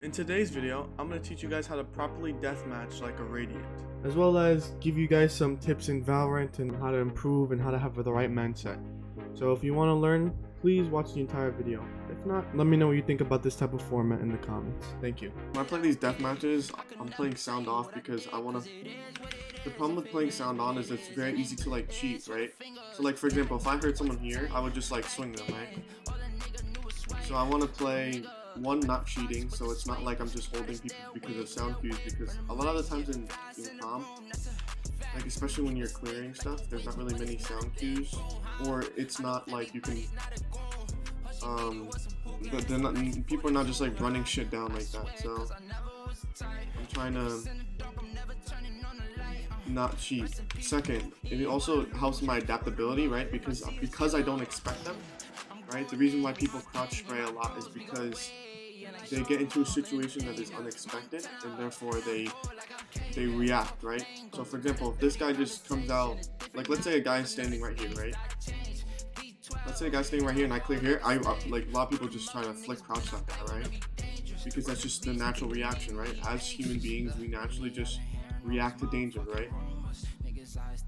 In today's video, I'm going to teach you guys how to properly deathmatch like a Radiant, as well as give you guys some tips in Valorant and how to improve and how to have the right mindset. So if you want to learn, please watch the entire video. If not, let me know what you think about this type of format in the comments. Thank you. When I play these death matches, I'm playing sound off because I want to... The problem with playing sound on is it's very easy to like cheat, right? So like for example, if I heard someone here, I would just like swing them, right? So I want to play one, not cheating, so it's not like I'm just holding people because of sound cues, because a lot of the times in comp, like especially when you're clearing stuff, there's not really many sound cues, or it's not like you can but they're not, people are not just like running shit down like that. So I'm trying to not cheat. Second, it also helps my adaptability, right? Because I don't expect them, right? The reason why people crouch spray a lot is because they get into a situation that is unexpected, and therefore they react, right? So for example, if this guy just comes out, like let's say a guy is standing right here, right? Let's say a guy's standing right here and I clear here, like a lot of people just try to flick crouch like that, right? Because that's just the natural reaction, right? As human beings, we naturally just react to danger, right?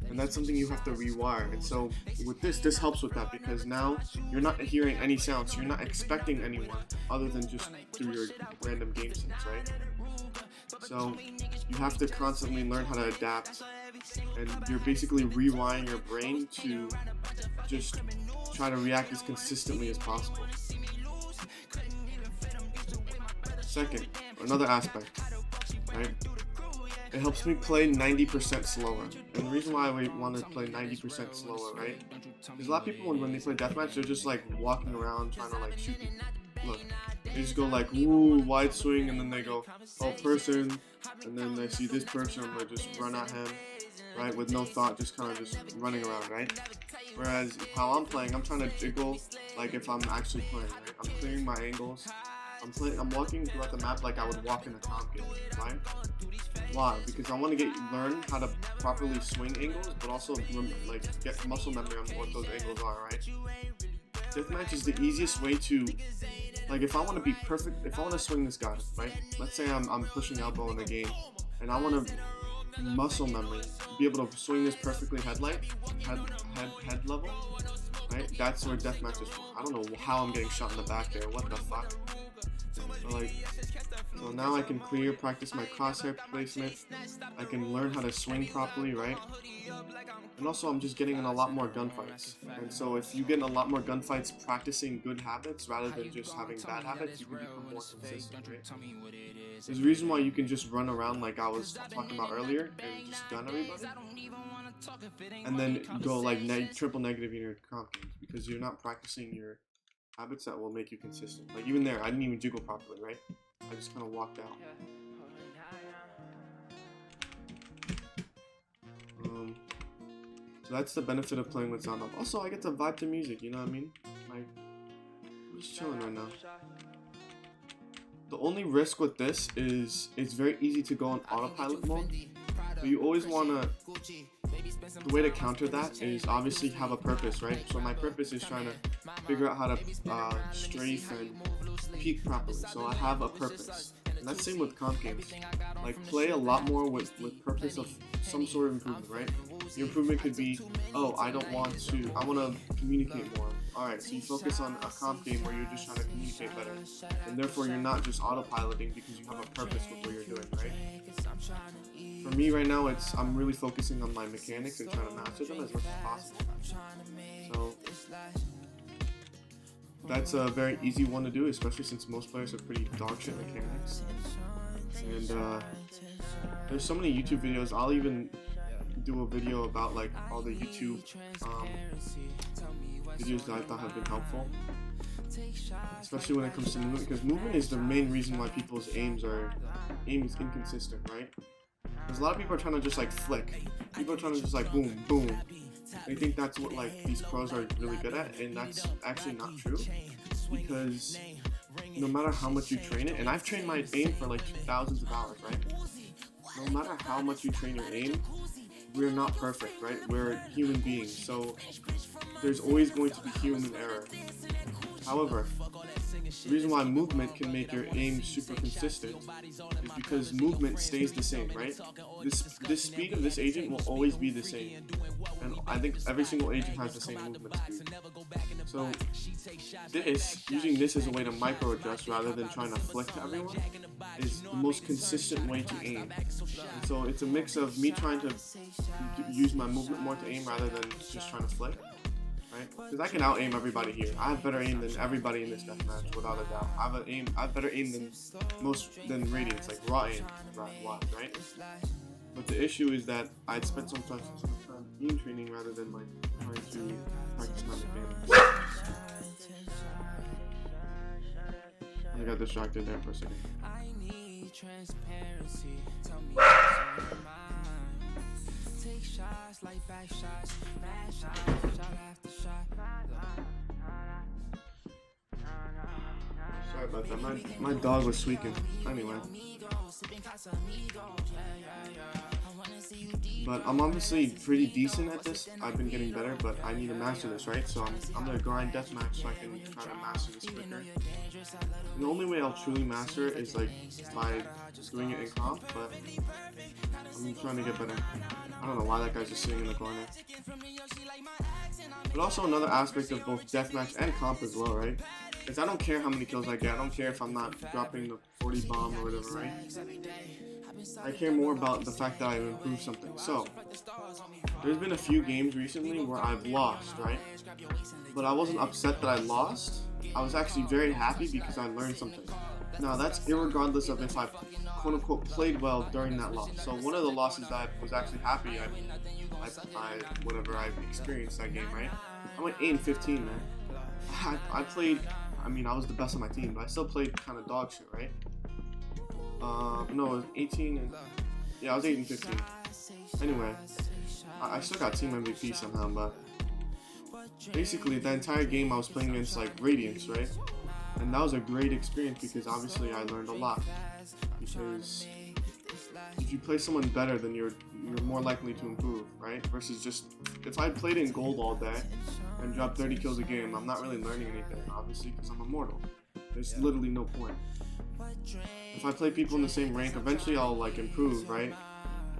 And that's something you have to rewire. And so with this helps with that, because now you're not hearing any sounds, so you're not expecting anyone other than just through your random game sense, right? So you have to constantly learn how to adapt, and you're basically rewiring your brain to just try to react as consistently as possible. Second, another aspect, right? It helps me play 90% slower. And the reason why I want to play 90% slower, right? Because a lot of people, when they play deathmatch, they're just like walking around trying to like shoot people. Look, they just go like, woo, wide swing, and then they go, oh, person, and then they see this person, and they just run at him, right? With no thought, just kind of just running around, right? Whereas how I'm playing, I'm trying to jiggle, like if I'm actually playing, right? I'm clearing my angles. I'm walking throughout the map like I would walk in a comp game, right? Why? Because I want to learn how to properly swing angles, but also like get muscle memory on what those angles are, right? Deathmatch is the easiest way to, like, if I want to be perfect, if I want to swing this guy, right? Let's say I'm pushing elbow in a game, and I want to muscle memory, be able to swing this perfectly head level, right? That's where deathmatch is for. I don't know how I'm getting shot in the back there. What the fuck? So now I can practice my crosshair placement. I can learn how to swing properly, right? And also I'm just getting in a lot more gunfights. And so if you get in a lot more gunfights practicing good habits rather than just having bad habits, you can become more consistent, right? There's a reason why you can just run around like I was talking about earlier and just gun everybody. And then go like triple negative in your comp games, because you're not practicing your habits that will make you consistent. Like even there, I didn't even jiggle properly, right? I just kind of walked out. So that's the benefit of playing with sound off. Also, I get to vibe to music, you know what I mean? Like, I'm just chilling right now. The only risk with this is it's very easy to go on autopilot mode. So you always want to, the way to counter that is obviously have a purpose, right? So my purpose is trying to figure out how to strafe and peek properly. So I have a purpose. And that's the same with comp games. Like play a lot more with purpose of some sort of improvement, right? Your improvement could be, oh, I want to communicate more. Alright, so you focus on a comp game where you're just trying to communicate better. And therefore you're not just autopiloting because you have a purpose with what you're doing, right? For me right now, I'm really focusing on my mechanics and trying to master them as much as possible. So that's a very easy one to do, especially since most players have pretty dog shit mechanics. And there's so many YouTube videos. I'll even do a video about like all the YouTube videos that I thought have been helpful, especially when it comes to movement, because movement is the main reason why people's aim is inconsistent, right? Because a lot of people are trying to just like flick. People are trying to just like boom, boom. They think that's what like these pros are really good at, and that's actually not true. Because no matter how much you train it, and I've trained my aim for like thousands of hours, right? No matter how much you train your aim, we're not perfect, right? We're human beings, so there's always going to be human error. However, The reason why movement can make your aim super consistent is because movement stays the same, right? This speed of this agent will always be the same, and I think every single agent has the same movement speed. So using this as a way to micro adjust rather than trying to flick to everyone is the most consistent way to aim. And so it's a mix of me trying to use my movement more to aim rather than just trying to flick. Right? Because I can out-aim everybody here. I have better aim than everybody in this deathmatch, without a doubt. I have better aim than Radiance, like raw aim, right? But the issue is that I'd spent so much time aim training rather than like trying to practice my advantage. I got distracted there for a second. Take shots like back shots, mad shots, shot after shot. Sorry about that. My dog was squeaking. Anyway. But I'm obviously pretty decent at this. I've been getting better, but I need to master this, right? So I'm gonna grind deathmatch so I can try to master this quicker. And the only way I'll truly master it is like by doing it in comp, but I'm trying to get better. I don't know why that guy's just sitting in the corner. But also another aspect of both deathmatch and comp as well, right? Is I don't care how many kills I get. I don't care if I'm not dropping the 40 bomb or whatever, right? I care more about the fact that I've improved something. So, there's been a few games recently where I've lost, right? But I wasn't upset that I lost. I was actually very happy because I learned something. Now, that's irregardless of if I quote-unquote played well during that loss. So one of the losses that I was actually happy I experienced that game, right? I went 8-15, man. I played, I mean, I was the best on my team, but I still played kind of dog shit, right? No, it was 18 and, yeah, I was 8-15. Anyway, I still got team MVP somehow, but basically the entire game I was playing against like Radiance, right? And that was a great experience because obviously I learned a lot. Because if you play someone better, then you're more likely to improve, right? Versus just, if I played in gold all day and dropped 30 kills a game, I'm not really learning anything, obviously, because I'm immortal. There's literally no point. If I play people in the same rank, eventually I'll like improve, right?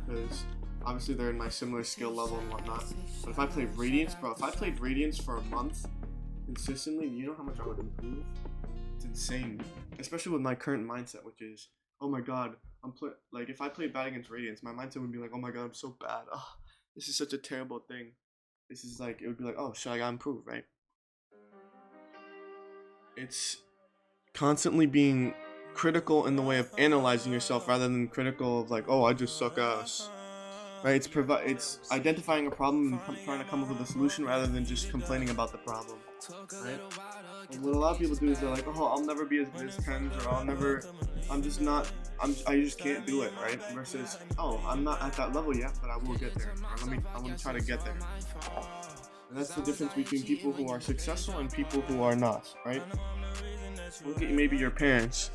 Because obviously they're in my similar skill level and whatnot. But if I play Radiance, bro, if I played Radiance for a month consistently, you know how much I would improve? It's insane. Especially with my current mindset, which is, oh my god, like if I played bad against Radiance, my mindset would be like, oh my god, I'm so bad. Oh, this is such a terrible thing. This is like, it would be like, oh shit, I gotta improve, right? It's constantly being critical in the way of analyzing yourself rather than critical of like, oh, I just suck ass. Right? It's identifying a problem and trying to come up with a solution rather than just complaining about the problem. Right? And what a lot of people do is they're like, oh, I'll never be as good as Tens, or I just can't do it, right? Versus, oh, I'm not at that level yet, but I will get there. I want to try to get there. And that's the difference between people who are successful and people who are not, right? Look at maybe your parents.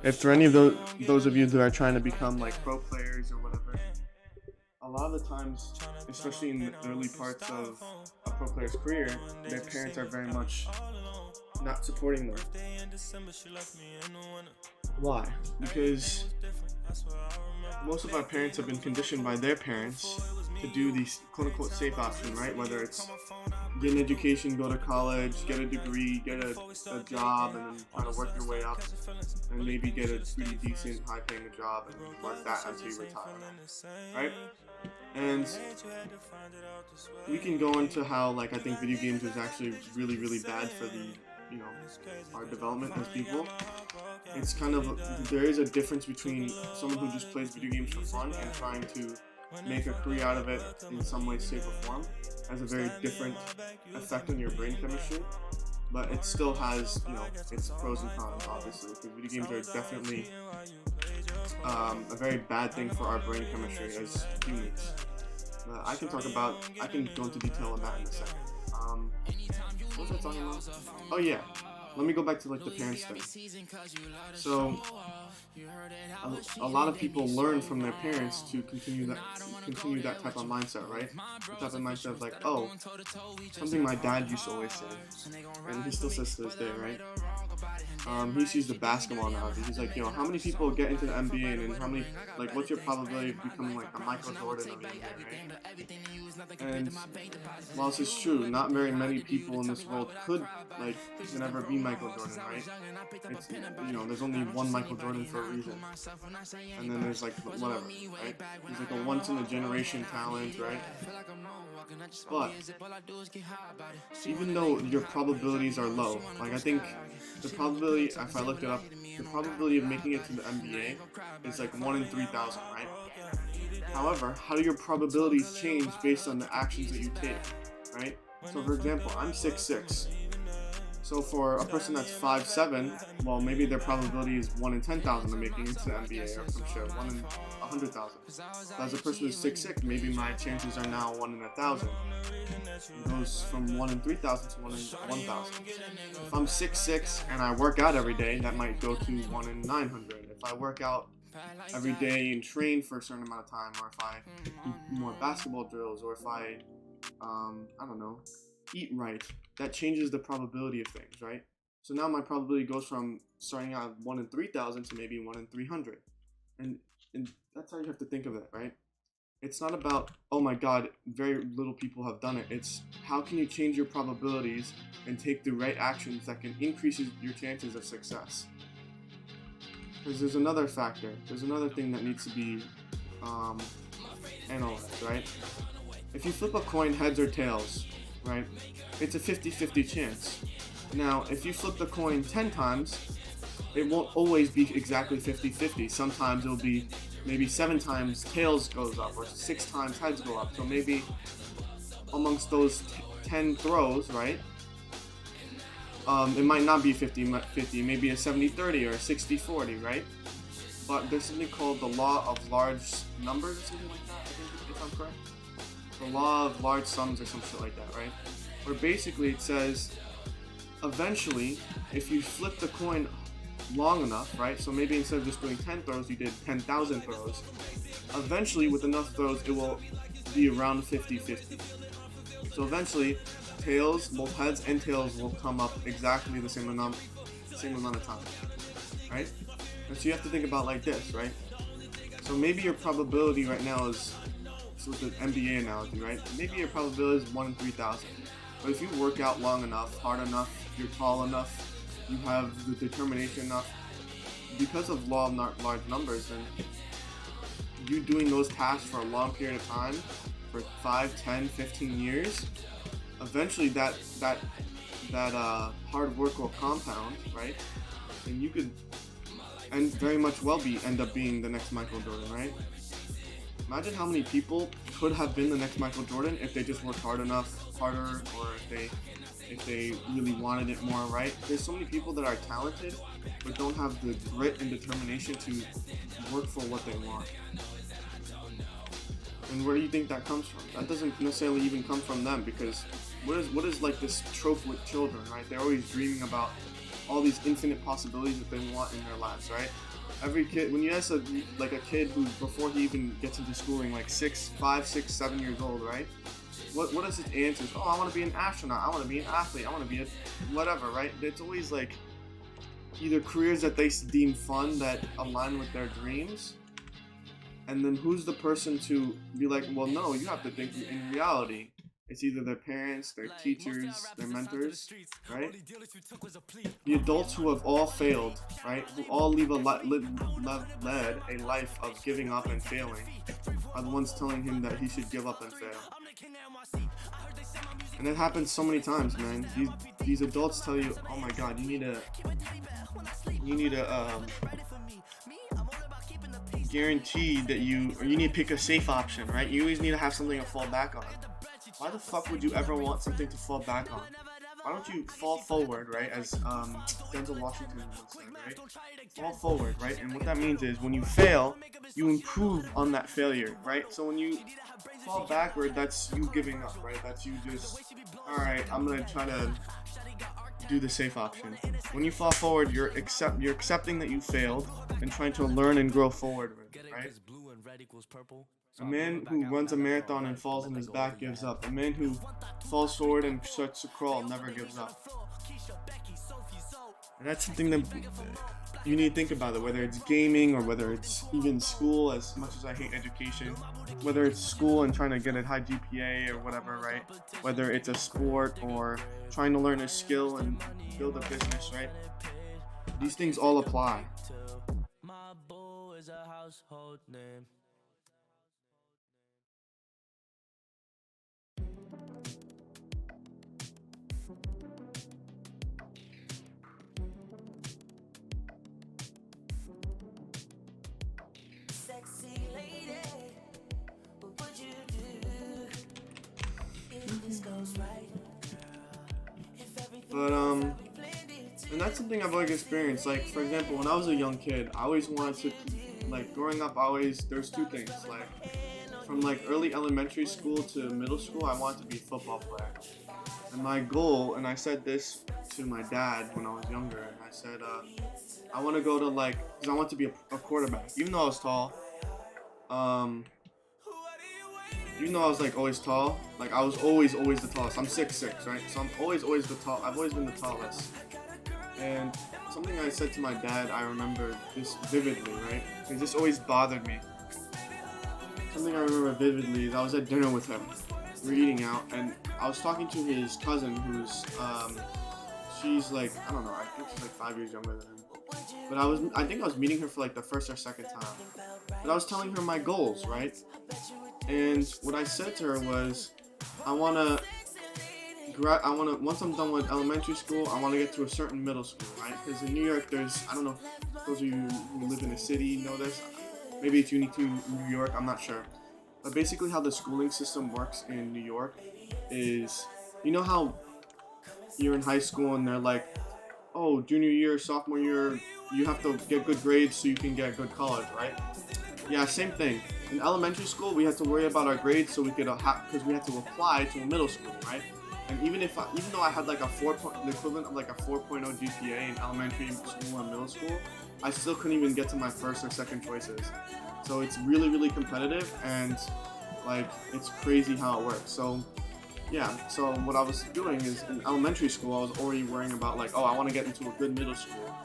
If for any of those of you that are trying to become like pro players or whatever, a lot of the times, especially in the early parts of a pro player's career, their parents are very much not supporting them. Why? Because most of our parents have been conditioned by their parents to do these quote-unquote safe option, right? Whether it's get an education, go to college, get a degree, get a job, and then try to work your way up, and maybe get a pretty decent, high-paying job, and work that until you retire, right? And we can go into how, like, I think video games is actually really, really bad for the, you know, our development as people. It's kind of, there is a difference between someone who just plays video games for fun and trying to make a career out of it in some way, shape, or form. Has a very different effect on your brain chemistry, but it still has, you know, its pros and cons, obviously, because video games are definitely a very bad thing for our brain chemistry as humans. I can go into detail on that in a second. What was I talking about? Oh yeah, let me go back to like the parents thing. So a lot of people learn from their parents to continue that type of mindset, right? The type of mindset of like, oh, something my dad used to always say, and he still says to this day, right? he sees the basketball analogy. He's like, how many people get into the NBA, and then how many, like, what's your probability of becoming like a Michael Jordan of the NBA, right? And while this is true, not very many people in this world can ever be Michael Jordan, right? It's, there's only one Michael Jordan for a reason. And then there's like whatever, right? He's like a once in a generation talent, right? But even though your probabilities are low, like I think the probability, if I looked it up, the probability of making it to the NBA is like 1 in 3,000, right? However, how do your probabilities change based on the actions that you take, right? So for example, I'm 6'6". So for a person that's 5'7", well, maybe their probability is 1 in 10,000 of making it to the NBA or some shit, 1 in 100,000. As a person who's 6'6", maybe my chances are now 1 in 1,000. It goes from 1 in 3,000 to 1 in 1,000. If I'm 6'6" and I work out every day, that might go to 1 in 900. If I work out every day and train for a certain amount of time, or if I do more basketball drills, or if I don't know, eat right, that changes the probability of things, right? So now my probability goes from starting out at 1 in 3,000 to maybe 1 in 300. And that's how you have to think of it, right? It's not about, oh my god, very little people have done it. It's how can you change your probabilities and take the right actions that can increase your chances of success. Because there's another factor. There's another thing that needs to be analyzed, right? If you flip a coin heads or tails, right, it's a 50-50 chance. Now, if you flip the coin 10 times, it won't always be exactly 50-50. Sometimes it'll be maybe 7 times tails goes up, or 6 times heads go up. So maybe amongst those 10 throws, right, it might not be 50-50, maybe a 70-30 or a 60-40, right? But there's something called the law of large numbers or something like that, I think, if I'm correct. The law of large sums or some shit like that, right? Where basically it says, eventually, if you flip the coin long enough, right? So maybe instead of just doing 10 throws, you did 10,000 throws. Eventually, with enough throws, it will be around 50-50. So eventually, tails, both heads and tails, will come up exactly the same amount of time, right? And so you have to think about like this, right? So maybe your probability right now is, with the NBA analogy, right? Maybe your probability is 1 in 3,000. But if you work out long enough, hard enough, you're tall enough, you have the determination enough, because of law of large numbers, then you doing those tasks for a long period of time, for 5, 10, 15 years, eventually that hard work will compound, right? And you could, and very much well end up being the next Michael Jordan, right? Imagine how many people could have been the next Michael Jordan if they just worked harder, or if they really wanted it more, right? There's so many people that are talented but don't have the grit and determination to work for what they want. And where do you think that comes from? That doesn't necessarily even come from them, because what is like this trope with children, right? They're always dreaming about all these infinite possibilities that they want in their lives, right? Every kid, when you ask a kid who, before he even gets into schooling, like 5, 6, 7 years old, right? What is his answers? Oh, I want to be an astronaut. I want to be an athlete. I want to be a whatever, right? It's always like either careers that they deem fun, that align with their dreams, and then who's the person to be like, well, no, you have to think in reality. It's either their parents, their teachers, their mentors, right? The adults who have all failed, right? Who all led a life of giving up and failing, are the ones telling him that he should give up and fail. And it happens so many times, man. These adults tell you, oh my god, you need to guarantee that you need to pick a safe option, right? You always need to have something to fall back on. Why the fuck would you ever want something to fall back on? Why don't you fall forward, right? As Denzel Washington once said, right? Fall forward, right? And what that means is when you fail, you improve on that failure, right? So when you fall backward, that's you giving up, right? That's you just, alright, I'm gonna try to do the safe option. When you fall forward, you're accepting that you failed and trying to learn and grow forward, right? A man who runs a marathon and falls on his back gives up. A man who falls forward and starts to crawl never gives up. And that's something that you need to think about, it, whether it's gaming or whether it's even school. As much as I hate education, whether it's school and trying to get a high GPA or whatever, right? Whether it's a sport or trying to learn a skill and build a business, right? These things all apply. But and that's something I've always experienced. Like, for example, when I was a young kid, I always wanted to, like, growing up, there's two things. Like, from like early elementary school to middle school, I wanted to be a football player. And my goal, and I said this to my dad when I was younger, and I said, I want to go to, like, because I want to be a quarterback. Even though I was tall, even though I was like always tall, like I was always the tallest. I'm 6'6", right? So I'm always the tall. I've always been the tallest. And something I said to my dad, I remember this vividly, right? Because this always bothered me. Something I remember vividly is I was at dinner with him, we're eating out, and I was talking to his cousin, who's she's like, I don't know, I think she's like 5 years younger than him. But I think I was meeting her for like the first or second time. But I was telling her my goals, right? And what I said to her was, once I'm done with elementary school, I want to get to a certain middle school, right? Because in New York, I don't know if those of you who live in the city know this. Maybe it's unique to New York, I'm not sure. But basically how the schooling system works in New York is, you know how you're in high school and they're like, oh, junior year, sophomore year, you have to get good grades so you can get good college, right? Yeah, same thing. In elementary school, we had to worry about our grades so we could, because we had to apply to a middle school, right? And even though I had like the equivalent of like a 4.0 GPA in elementary school and middle school, I still couldn't even get to my first or second choices. So it's really, really competitive, and like it's crazy how it works. So yeah, so what I was doing is in elementary school, I was already worrying about like, oh, I want to get into a good middle school,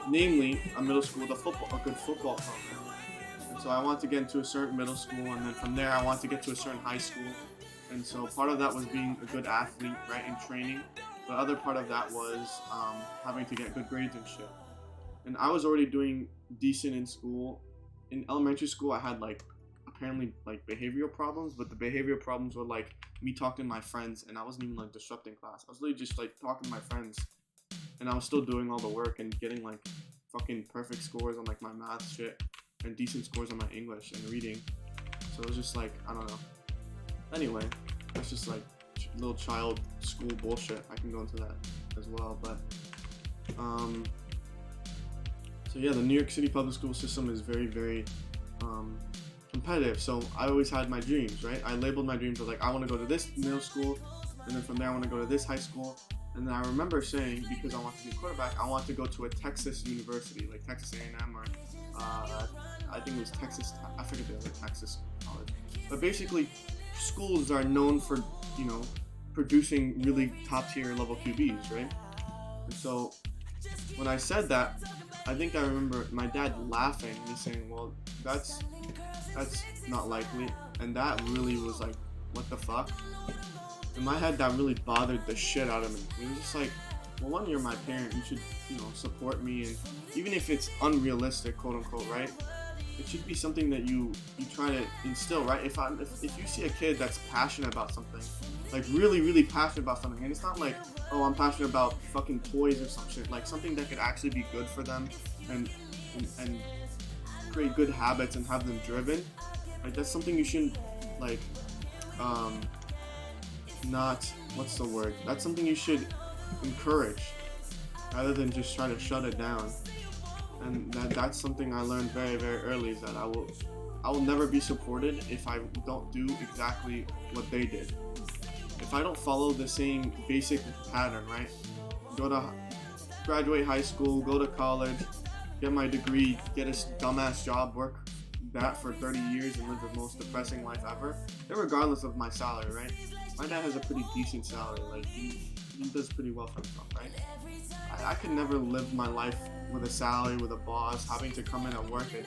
namely a middle school with a good football program. And so I wanted to get into a certain middle school, and then from there I wanted to get to a certain high school. And so part of that was being a good athlete, right, in training. The other part of that was having to get good grades and shit. And I was already doing decent in school. In elementary school, I had like apparently like behavioral problems, but the behavioral problems were like me talking to my friends, and I wasn't even like disrupting class. I was literally just like talking to my friends, and I was still doing all the work and getting like fucking perfect scores on like my math shit and decent scores on my English and reading. So it was just like, I don't know. Anyway, that's just like little child school bullshit. I can go into that as well, but so yeah, the New York City public school system is very, very competitive. So I always had my dreams, right? I labeled my dreams as like, I want to go to this middle school, and then from there I want to go to this high school. And then I remember saying, because I want to be a quarterback, I want to go to a Texas university, like Texas A&M or I think it was Texas. I forget the other Texas college. But basically, schools are known for, you know, producing really top tier level QBs, right? And so when I said that, I think I remember my dad laughing and saying, well, that's not likely. And that really was like, what the fuck? In my head, that really bothered the shit out of me. It was just like, well, one, you're my parent, you should, you know, support me, and even if it's unrealistic, quote unquote, right? It should be something that you try to instill, right? If you see a kid that's passionate about something, like really, really passionate about something, and it's not like, oh, I'm passionate about fucking toys or some shit, like something that could actually be good for them and create good habits and have them driven, like that's something you shouldn't like, not, what's the word? That's something you should encourage rather than just try to shut it down. And that's something I learned very, very early, is that I will never be supported if I don't do exactly what they did. If I don't follow the same basic pattern, right? Graduate high school, go to college, get my degree, get a dumbass job, work that for 30 years and live the most depressing life ever, regardless of my salary, right? My dad has a pretty decent salary, like he does pretty well for himself, right? I could never live my life with a salary, with a boss, having to come in and work and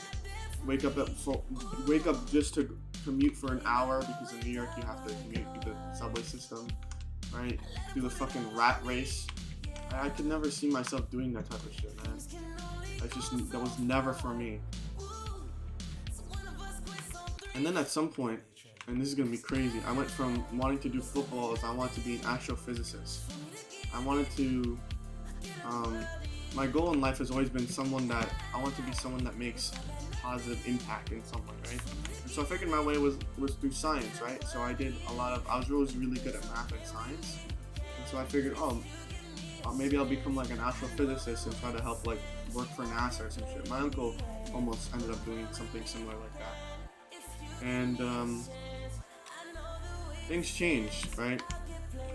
wake up just to commute for an hour, because in New York you have to commute through the subway system, right? Do the fucking rat race. I could never see myself doing that type of shit, man. That was never for me. And then at some point, and this is gonna be crazy, I went from wanting to do football as I wanted to be an astrophysicist. I wanted to, my goal in life has always been I want to be someone that makes positive impact in some way, right? And so I figured my way was through science, right? So I was always really good at math and science. And so I figured, maybe I'll become like an astrophysicist and try to help like work for NASA or some shit. My uncle almost ended up doing something similar like that. And things changed, right?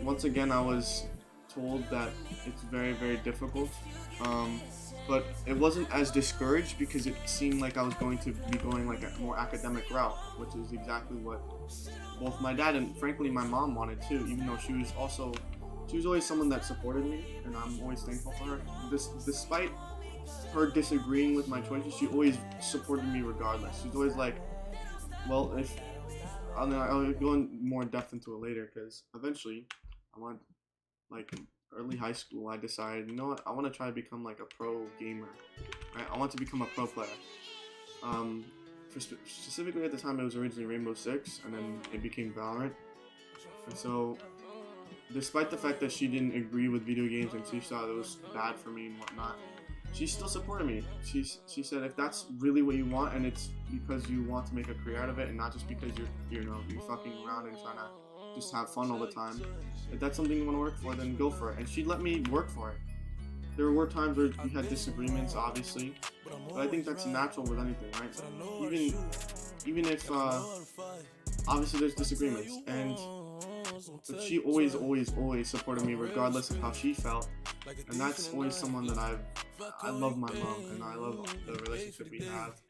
Once again, I was told that it's very, very difficult. But it wasn't as discouraged because it seemed like I was going to be going like a more academic route, which is exactly what both my dad and frankly my mom wanted too, even though she was always someone that supported me, and I'm always thankful for her. Despite her disagreeing with my choices, she always supported me regardless. She's always like, well, I'll go in more depth into it later, because eventually I want, like, early high school, I decided, you know what, I want to try to become like a pro gamer, right? I want to become a pro player. Specifically at the time, it was originally Rainbow Six, and then it became Valorant. And so, despite the fact that she didn't agree with video games and she thought it was bad for me and whatnot, she still supported me. She said, if that's really what you want, and it's because you want to make a career out of it, and not just because you're fucking around and trying to just have fun all the time, if that's something you want to work for, then go for it. And she let me work for it. There were times where we had disagreements, obviously, but I think that's natural with anything, right? Even if obviously there's disagreements, but she always supported me regardless of how she felt, and that's always someone that I love my mom, and I love the relationship we have,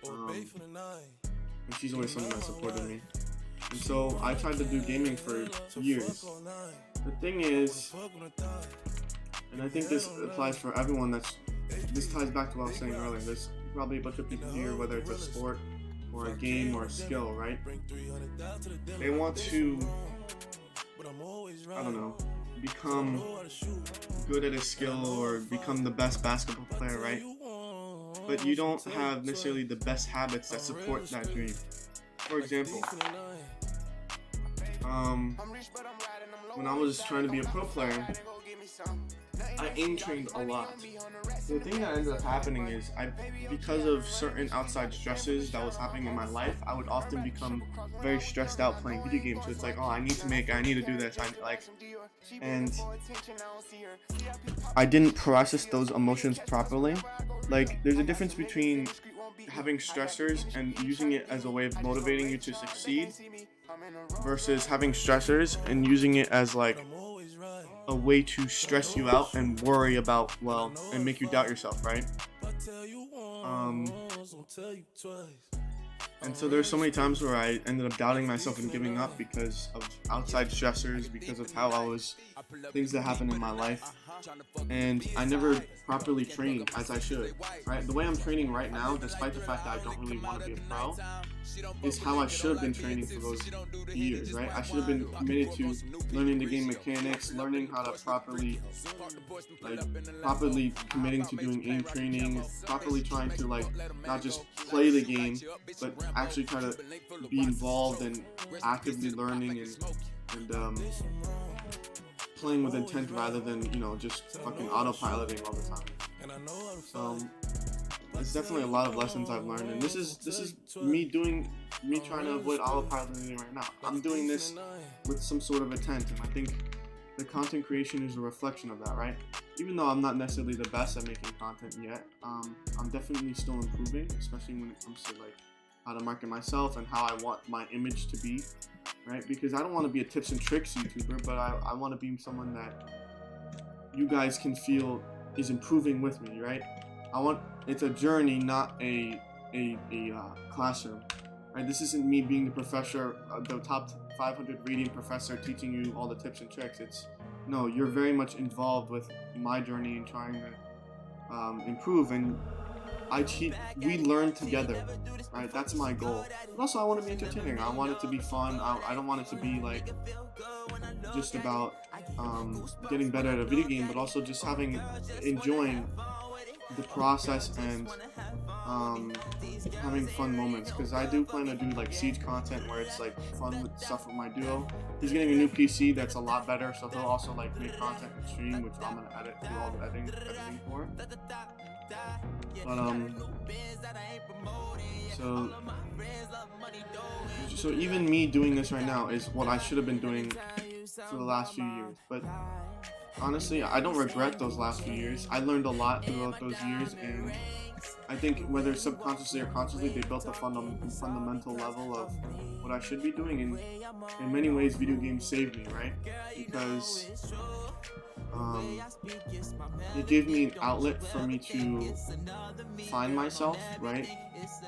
and she's always someone that supported me. And so I tried to do gaming for years. The thing is, and I think this applies for everyone, this ties back to what I was saying earlier, there's probably a bunch of people here, whether it's a sport or a game or a skill, right? They want to, I don't know, become good at a skill or become the best basketball player, right? But you don't have necessarily the best habits that support that dream. For example, when I was trying to be a pro player, I aim trained a lot. The thing that ended up happening is, because of certain outside stresses that was happening in my life, I would often become very stressed out playing video games. So it's like, I need to do this. And I didn't process those emotions properly. Like, there's a difference between having stressors and using it as a way of motivating you to succeed, versus having stressors and using it as like a way to stress you out and worry about, and make you doubt yourself, right? And so there's so many times where I ended up doubting myself and giving up because of outside stressors, because of things that happened in my life. And I never properly trained as I should, right? The way I'm training right now, despite the fact that I don't really want to be a pro, is how I should have been training for those years, right? I should have been committed to learning the game mechanics, learning how to properly committing to doing aim training, properly trying to not just play the game, but actually try to be involved and actively learning and playing with intent rather than just fucking autopiloting all the time. It's definitely a lot of lessons I've learned, and this is me trying to avoid autopiloting right now. I'm doing this with some sort of intent, and I think the content creation is a reflection of that, right? Even though I'm not necessarily the best at making content yet, I'm definitely still improving, especially when it comes to how to market myself and how I want my image to be, right? Because I don't want to be a tips and tricks YouTuber, but I want to be someone that you guys can feel is improving with me, right? It's a journey, not a classroom, right? This isn't me being the professor, the top 500 reading professor teaching you all the tips and tricks. no, you're very much involved with my journey in trying to improve, and we learn together, right? That's my goal. But also, I want to be entertaining. I want it to be fun. I don't want it to be like just about getting better at a video game, but also just enjoying the process and having fun moments. Because I do plan to do like Siege content where it's like fun with stuff with my duo. He's getting a new PC that's a lot better, so he'll also like make content and stream, which I'm gonna do all the editing for. But so even me doing this right now is what I should have been doing for the last few years. But honestly, I don't regret those last few years. I learned a lot throughout those years, and I think whether subconsciously or consciously, they built a fundamental level of what I should be doing. And in many ways, video games saved me, right? Because it gave me an outlet for me to find myself, right?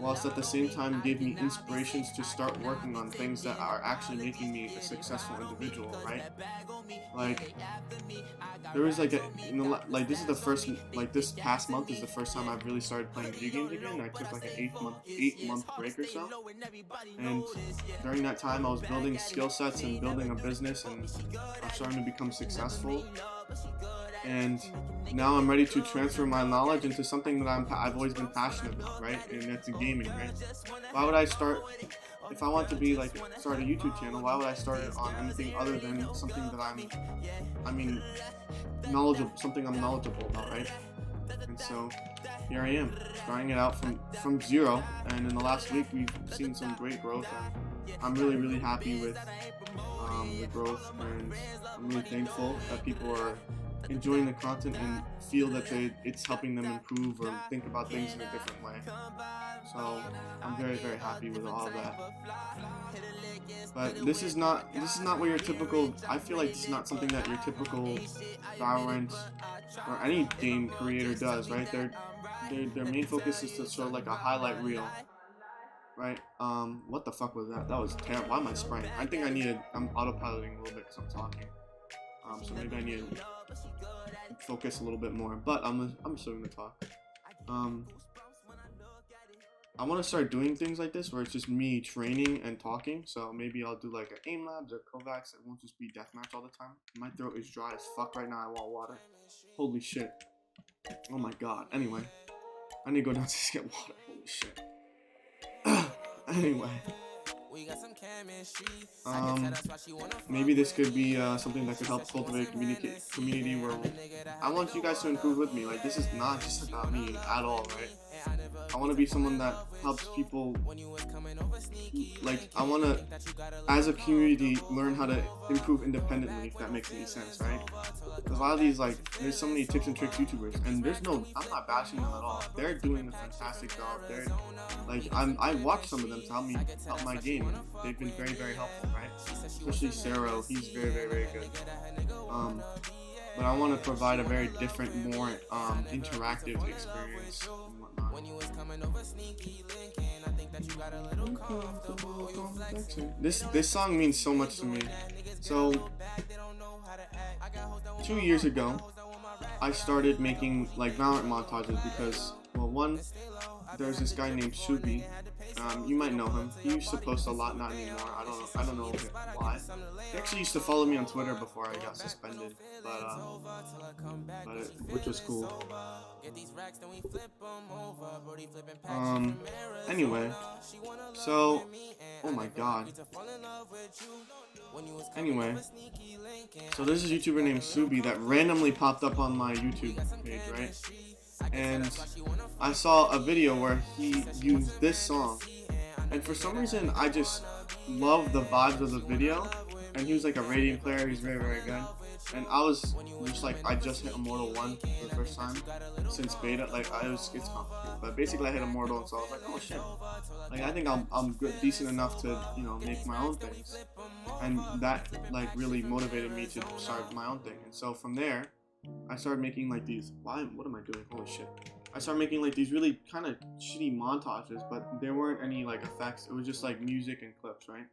Whilst at the same time gave me inspirations to start working on things that are actually making me a successful individual, right? Like, there was like this is the first, this past month is the first time I've really started playing video games again. I took like an 8-month break or so, and during that time I was building skill sets and building a business, and I'm starting to become successful. And now I'm ready to transfer my knowledge into something that I've always been passionate about, right? And that's gaming, right? Why would I start, if I want to be start a YouTube channel, why would I start it on anything other than something that something I'm knowledgeable about, right? And so here I am, starting it out from zero, and in the last week we've seen some great growth, and I'm really, really happy with the growth, and I'm really thankful that people are enjoying the content and feel that it's helping them improve or think about things in a different way. So I'm very, very happy with all of that. But this is not what your typical, I feel like this is not something that your typical Valorant or any game creator does, right? Their main focus is to show like a highlight reel, right? What the fuck was that? That was terrible. Why am I spraying? I think I'm autopiloting a little bit because I'm talking. So maybe I need to focus a little bit more, but I'm still gonna talk. I want to start doing things like this where it's just me training and talking. So maybe I'll do like an aim labs or Kovacs. It won't just be deathmatch all the time. My throat is dry as fuck right now. I want water. Holy shit. Oh my god. Anyway, I need to go downstairs to get water. Holy shit. Anyway. Maybe this could be something that could help cultivate a community where I want you guys to improve with me. Like, this is not just about me at all, right? I want to be someone that helps people. Like, I want to, as a community, learn how to improve independently, if that makes any sense, right? Because a lot of these, there's so many tips and tricks YouTubers, and I'm not bashing them at all. They're doing a fantastic job. I watch some of them to help my game, and they've been very, very helpful, right? Especially Sero, he's very, very, very good. But I want to provide a very different, more interactive experience and whatnot. This song means so much to me. So 2 years ago, I started making Valorant montages because, well, one, there's this guy named Subi. You might know him. He used to post a lot, not anymore. I don't know why. He actually used to follow me on Twitter before I got suspended, which was cool. Anyway, so, oh my god. Anyway, so there's this YouTuber named Subi that randomly popped up on my YouTube page, right? And I saw a video where he used this song, and for some reason I just love the vibes of the video. And he was like a Radiant player. He's very, very good. And I was just I just hit Immortal 1 for the first time since beta. It's complicated, but basically I hit Immortal, and so I was like, oh shit. I think I'm good, decent enough to make my own things, and that really motivated me to start my own thing. And so from there, I started making these. What am I doing? Holy shit! I started making these really kind of shitty montages, but there weren't any effects. It was just music and clips, right?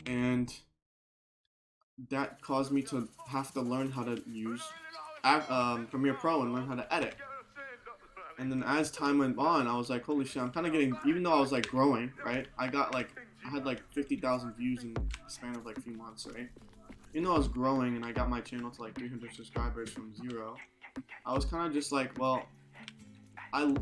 And that caused me to have to learn how to use Premiere Pro and learn how to edit. And then as time went on, I was like, holy shit, I'm kind of getting, even though I was like growing, right? I had like 50,000 views in the span of like a few months, right? Even though I was growing and I got my channel to like 300 subscribers from 0, I was kind of just like, well, I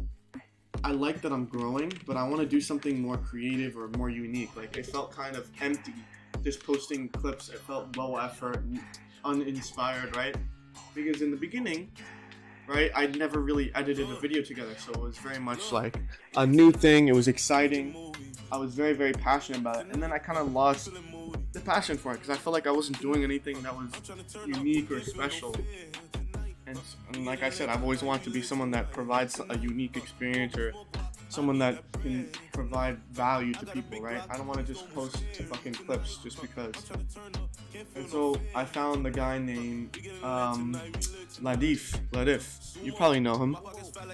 like that I'm growing, but I want to do something more creative or more unique. Like, it felt kind of empty just posting clips. It felt low effort, uninspired, right? Because in the beginning, right, I'd never really edited a video together, so it was very much like a new thing. It was exciting. I was very, very passionate about it, and then I kind of lost the passion for it because I felt like I wasn't doing anything that was unique or special. And like I said, I've always wanted to be someone that provides a unique experience or someone that can provide value to people, right? I don't want to just post fucking clips just because. And so I found the guy named Ladif. You probably know him.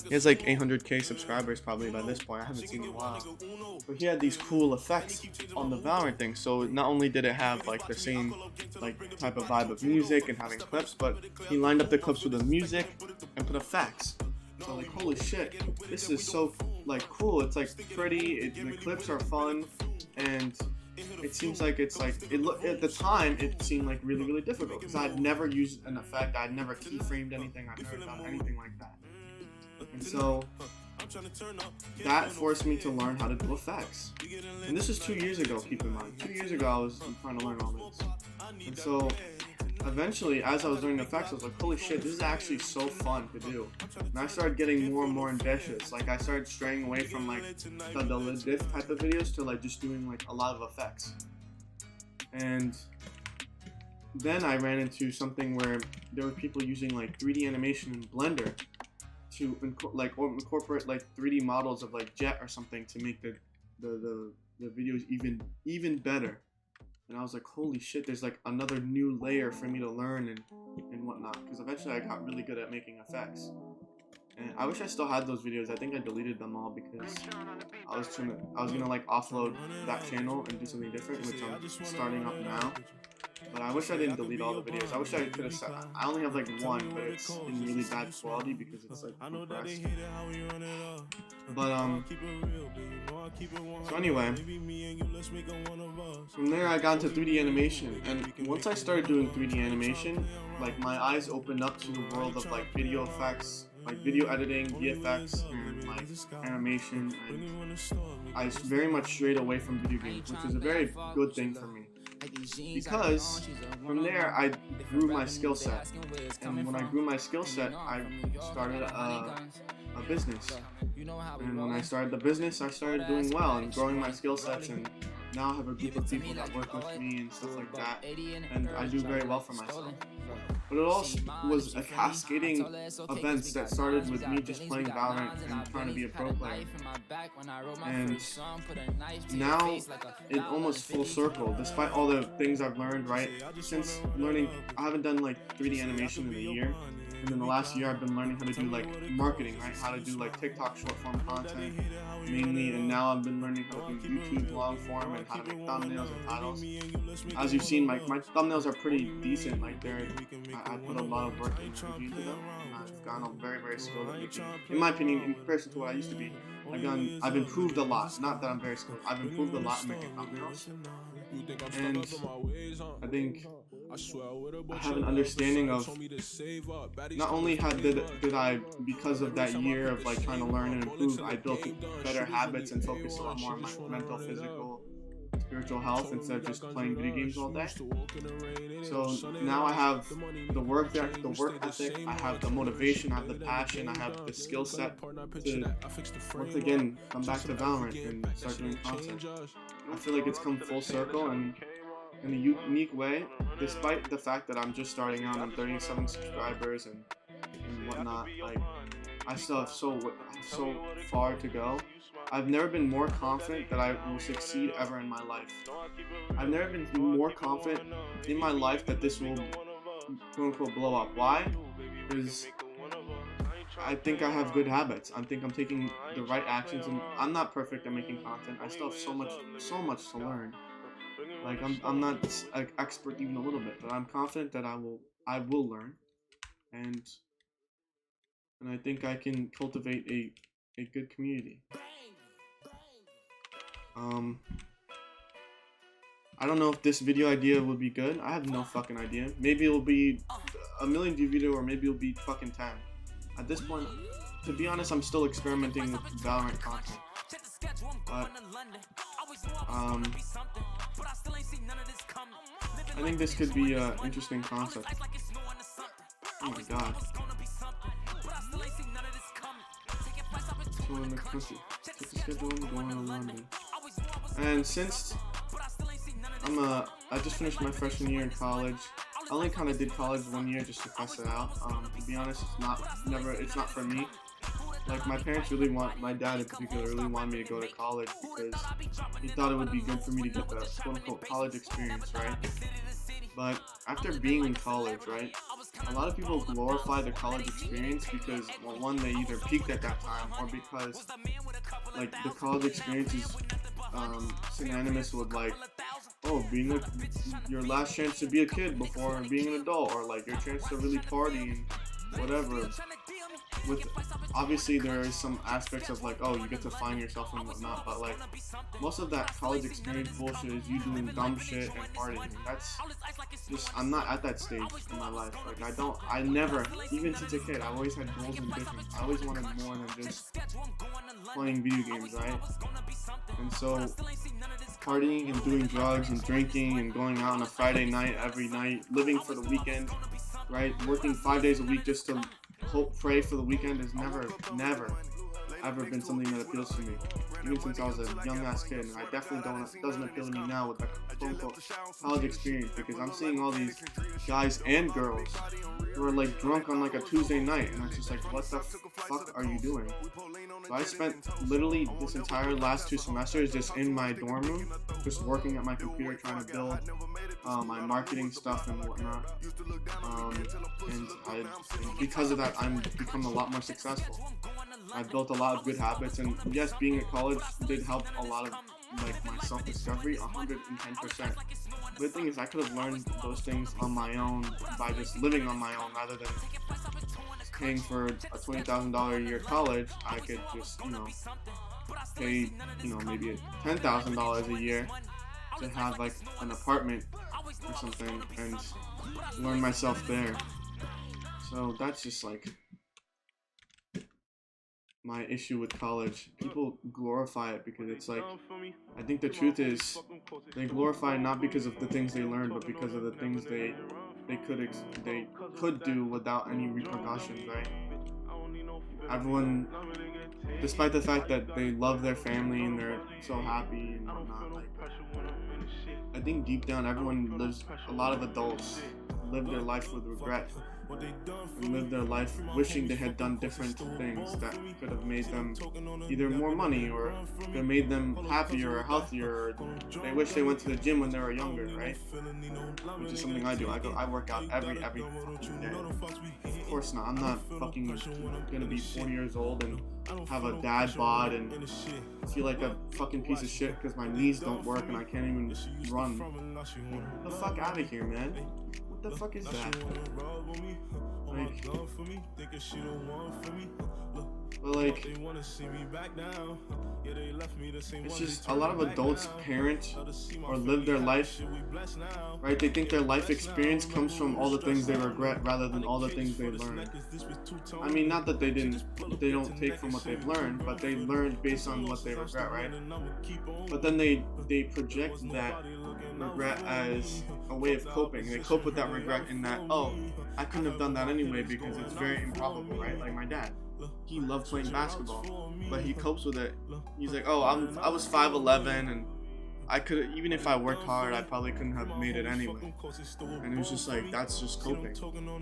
He has like 800k subscribers probably by this point. I haven't seen him in a while. But he had these cool effects on the Valorant thing. So not only did it have like the same like type of vibe of music and having clips, but he lined up the clips with the music and put effects. So like, holy shit, this is so like cool. It's like pretty. The clips are fun, and it seems like it's like at the time it seemed like really, really difficult because I'd never used an effect. I'd never keyframed anything. I'd never done anything like that. And so that forced me to learn how to do effects. And this is 2 years ago, keep in mind. 2 years ago I was trying to learn all this. And so eventually, as I was learning effects, I was like, holy shit, this is actually so fun to do. And I started getting more and more ambitious. Like, I started straying away from like the diff type of videos to like just doing like a lot of effects. And then I ran into something where there were people using like 3D animation in Blender to incorporate like 3D models of like Jet or something to make the videos even better. And I was like, holy shit, there's like another new layer for me to learn and whatnot. Because eventually I got really good at making effects. And I wish I still had those videos. I think I deleted them all because I was gonna like offload that channel and do something different, which I'm starting up now. But I wish I didn't delete all the videos. I wish I could have said, I only have like one, but it's in really bad quality because it's like compressed. But so anyway, from there I got into 3D animation, and once I started doing 3D animation, like my eyes opened up to the world of like video effects, like video editing, VFX, and like animation, and I very much strayed away from video games, which is a very good thing for me. Because from there I grew my skill set, and when I grew my skill set, I started a business. And when I started the business, I started doing well and growing my skill sets, and now I have a group of people that work with me and stuff like that, and I do very well for myself. But it also was a cascading events that started with me just playing Valorant and trying to be a pro player. And now it almost full circle, despite all the things I've learned, right? Since learning, I haven't done like 3D animation in a year. And then the last year I've been learning how to do like marketing, right? How to do like TikTok short form content mainly, and now I've been learning how to do YouTube long form and how to make thumbnails and titles. As you've seen, my thumbnails are pretty decent. Like I put a lot of work and energy into them, and I've gotten very, very skilled at making. In my opinion, in comparison to what I used to be, I've improved a lot. Not that I'm very skilled. I've improved a lot in making thumbnails, and I think I have an understanding of not only did I, because of that year of like trying to learn and improve, I built better habits and focused a lot more on my mental, physical, spiritual health instead of just playing video games all day. So now I have the work ethic, I have the motivation, I have the passion, I have the skill set to once again come back to Valorant and start doing content. I feel like it's come full circle, and in a unique way, despite the fact that I'm just starting out, I'm 37 subscribers and whatnot, like I still have so far to go. I've never been more confident that I will succeed ever in my life. I've never been more confident in my life that this will quote unquote blow up. Why? Because I think I have good habits. I think I'm taking the right actions, and I'm not perfect at making content. I still have so much to learn. Like I'm not an expert even a little bit, but I'm confident that I will learn, and I think I can cultivate a good community. I don't know if this video idea would be good. I have no fucking idea. Maybe it'll be a million view video, or maybe it'll be fucking 10. At this point, to be honest, I'm still experimenting with Valorant content. But I think this could be an interesting concept. Oh my god. So in the country, check the schedule. I'm going to London. And since I just finished my freshman year in college. I only kind of did college 1 year just to test it out. To be honest, it's not for me. Like my parents my dad in particular really wanted me to go to college because he thought it would be good for me to get the quote unquote college experience, right? But after being in college, right, a lot of people glorify the college experience because, well, one, they either peaked at that time, or because like the college experience is synonymous with like, oh, your last chance to be a kid before being an adult, or like your chance to really party and whatever. With obviously there is some aspects of like, oh, you get to find yourself and whatnot, but like most of that college experience bullshit is you doing dumb shit and partying. That's just, I'm not at that stage in my life. Like I never, even since a kid, I've always had goals and visions. I always wanted more than just playing video games, right? And so partying and doing drugs and drinking and going out on a Friday night every night, living for the weekend, right? Working 5 days a week just to pray for the weekend has never ever been something that appeals to me, even since I was a young ass kid. And I definitely doesn't appeal to me now with the quote unquote college experience, because I'm seeing all these guys and girls who are like drunk on like a Tuesday night, and it's just like, what the fuck are you doing? So I spent literally this entire last 2 semesters just in my dorm room, just working at my computer trying to build my marketing stuff and whatnot, and because of that I'm become a lot more successful. I built a lot of good habits, and yes, being at college did help a lot of like my self-discovery, 110%. The thing is, I could have learned those things on my own by just living on my own, rather than paying for a $20,000 a year college. I could just, pay, maybe $10,000 a year to have like an apartment or something and learn myself there. So that's just like my issue with college. People glorify it because it's like, I think the truth is they glorify it not because of the things they learned, but because of the things they could do without any repercussions, right? Everyone, despite the fact that they love their family and they're so happy and whatnot, like, I think deep down everyone lives, a lot of adults live their life with regret and live their life wishing they had done different things that could have made them either more money, or could have made them happier or healthier, or they wish they went to the gym when they were younger, right? Which is something I do. I work out every fucking day. Of course not. I'm not fucking gonna be 40 years old and have a dad bod and feel like a fucking piece of shit because my knees don't work and I can't even run. Get the fuck out of here, man. What the fuck is that? Like, but like, it's just a lot of adults parent or live their life, right? They think their life experience comes from all the things they regret rather than all the things they learned. I mean, not that they don't take from what they've learned, but they learned based on what they regret, right? But then they project that regret as a way of coping. They cope with that regret in that, oh, I couldn't have done that anyway because it's very improbable, right? Like my dad, he loved playing basketball, but he copes with it. He's like, oh, I was 5'11", and I could, even if I worked hard, I probably couldn't have made it anyway. And it was just like, that's just coping.